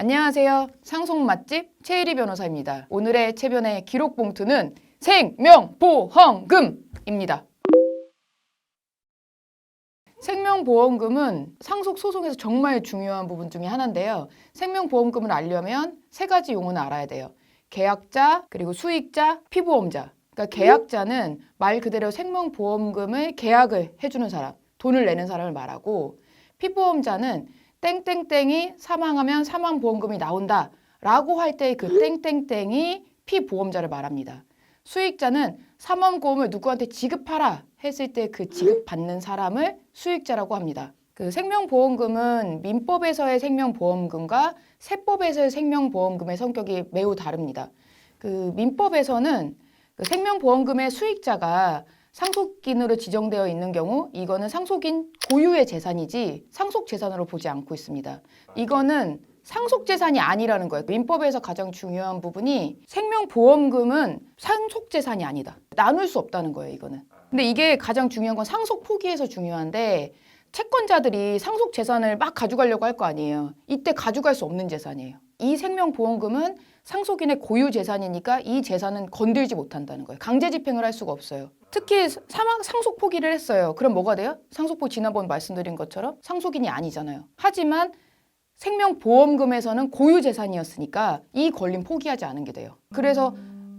안녕하세요. 상속 맛집 최혜리 변호사입니다. 오늘의 최변의 기록 봉투는 생명보험금입니다. 생명보험금은 상속소송에서 정말 중요한 부분 중에 하나인데요. 생명보험금을 알려면 세 가지 용어는 알아야 돼요. 계약자, 그리고 수익자, 피보험자. 그러니까 계약자는 말 그대로 생명보험금을 계약을 해주는 사람, 돈을 내는 사람을 말하고, 피보험자는 땡땡땡이 사망하면 사망보험금이 나온다 라고 할 때 그 땡땡땡이 피보험자를 말합니다. 수익자는 사망보험을 누구한테 지급하라 했을 때 그 지급받는 사람을 수익자라고 합니다. 그 생명보험금은 민법에서의 생명보험금과 세법에서의 생명보험금의 성격이 매우 다릅니다. 그 민법에서는 그 생명보험금의 수익자가 상속인으로 지정되어 있는 경우 이거는 상속인 고유의 재산이지 상속재산으로 보지 않고 있습니다. 이거는 상속재산이 아니라는 거예요. 민법에서 가장 중요한 부분이 생명보험금은 상속재산이 아니다. 나눌 수 없다는 거예요, 이거는. 근데 이게 가장 중요한 건 상속 포기에서 중요한데 채권자들이 상속재산을 막 가져가려고 할 거 아니에요. 이때 가져갈 수 없는 재산이에요. 이 생명보험금은 상속인의 고유 재산이니까 이 재산은 건들지 못한다는 거예요. 강제 집행을 할 수가 없어요. 특히 상속 포기를 했어요. 그럼 뭐가 돼요? 상속 포기 지난번 말씀드린 것처럼 상속인이 아니잖아요. 하지만 생명보험금에서는 고유 재산이었으니까 이 권리는 포기하지 않은 게 돼요. 그래서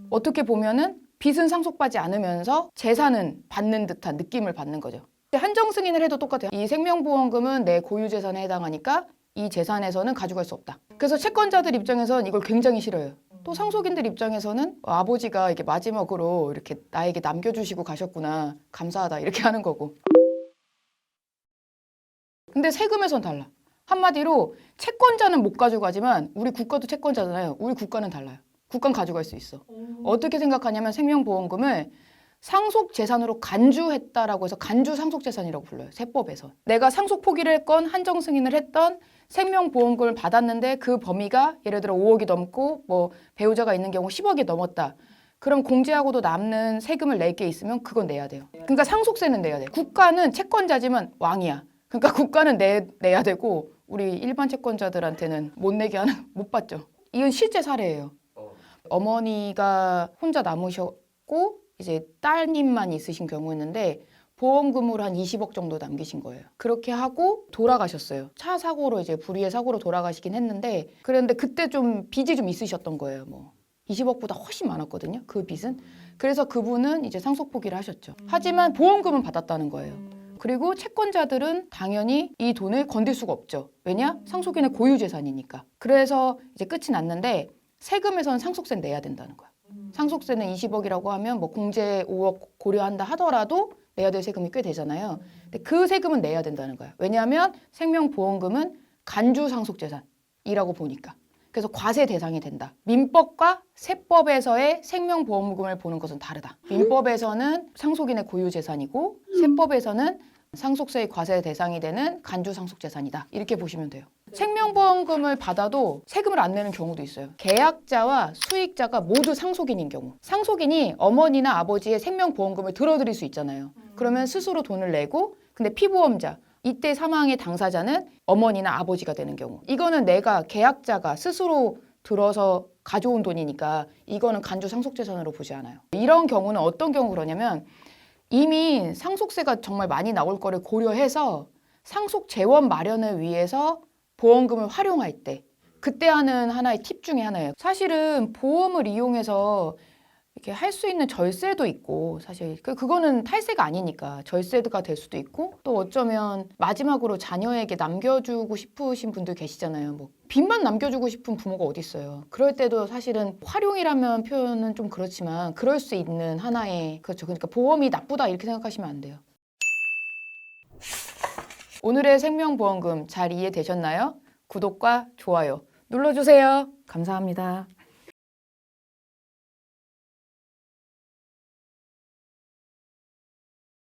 어떻게 보면은 빚은 상속받지 않으면서 재산은 받는 듯한 느낌을 받는 거죠. 한정 승인을 해도 똑같아요. 이 생명보험금은 내 고유 재산에 해당하니까 이 재산에서는 가져갈 수 없다. 그래서 채권자들 입장에서는 이걸 굉장히 싫어요. 또 상속인들 입장에서는 아버지가 이렇게 마지막으로 이렇게 나에게 남겨주시고 가셨구나. 감사하다. 이렇게 하는 거고. 근데 세금에선 달라. 한마디로 채권자는 못 가져가지만 우리 국가도 채권자잖아요. 우리 국가는 달라요. 국가는 가져갈 수 있어. 어떻게 생각하냐면 생명보험금을 상속재산으로 간주했다라고 해서 간주상속재산이라고 불러요. 세법에서. 내가 상속 포기를 했건 한정승인을 했던 생명보험금을 받았는데 그 범위가 예를 들어 5억이 넘고 뭐 배우자가 있는 경우 10억이 넘었다. 그럼 공제하고도 남는 세금을 낼 게 있으면 그건 내야 돼요. 그러니까 상속세는 내야 돼요. 국가는 채권자지만 왕이야. 그러니까 국가는 내야 되고 우리 일반 채권자들한테는 못 내게 하는 못 받죠. 이건 실제 사례예요. 어머니가 혼자 남으셨고 이제 따님만 있으신 경우였는데 보험금으로 한 20억 정도 남기신 거예요. 그렇게 하고 돌아가셨어요. 차 사고로 이제 불의의 사고로 돌아가시긴 했는데 그런데 그때 좀 빚이 좀 있으셨던 거예요. 뭐 20억보다 훨씬 많았거든요. 그 빚은. 그래서 그분은 이제 상속 포기를 하셨죠. 하지만 보험금은 받았다는 거예요. 그리고 채권자들은 당연히 이 돈을 건들 수가 없죠. 왜냐? 상속인의 고유 재산이니까. 그래서 이제 끝이 났는데 세금에서는 상속세는 내야 된다는 거야. 상속세는 20억이라고 하면 뭐 공제 5억 고려한다 하더라도 내야 될 세금이 꽤 되잖아요. 근데 그 세금은 내야 된다는 거야. 왜냐하면 생명보험금은 간주상속재산이라고 보니까. 그래서 과세 대상이 된다. 민법과 세법에서의 생명보험금을 보는 것은 다르다. 민법에서는 상속인의 고유 재산이고 세법에서는 상속세의 과세 대상이 되는 간주상속재산이다. 이렇게 보시면 돼요. 생명보험금을 받아도 세금을 안 내는 경우도 있어요. 계약자와 수익자가 모두 상속인인 경우. 상속인이 어머니나 아버지의 생명보험금을 들어드릴 수 있잖아요. 그러면 스스로 돈을 내고 근데 피보험자, 이때 사망의 당사자는 어머니나 아버지가 되는 경우. 이거는 내가 계약자가 스스로 들어서 가져온 돈이니까 이거는 간주상속재산으로 보지 않아요. 이런 경우는 어떤 경우 그러냐면 이미 상속세가 정말 많이 나올 거를 고려해서 상속 재원 마련을 위해서 보험금을 활용할 때 그때 하는 하나의 팁 중에 하나예요. 사실은 보험을 이용해서 이렇게 할 수 있는 절세도 있고 사실 그거는 탈세가 아니니까 절세가 될 수도 있고 또 어쩌면 마지막으로 자녀에게 남겨주고 싶으신 분들 계시잖아요. 뭐 빚만 남겨주고 싶은 부모가 어디 있어요. 그럴 때도 사실은 활용이라면 표현은 좀 그렇지만 그럴 수 있는 하나의 그렇죠. 그러니까 보험이 나쁘다 이렇게 생각하시면 안 돼요. 오늘의 생명보험금 잘 이해되셨나요? 구독과 좋아요 눌러주세요. 감사합니다.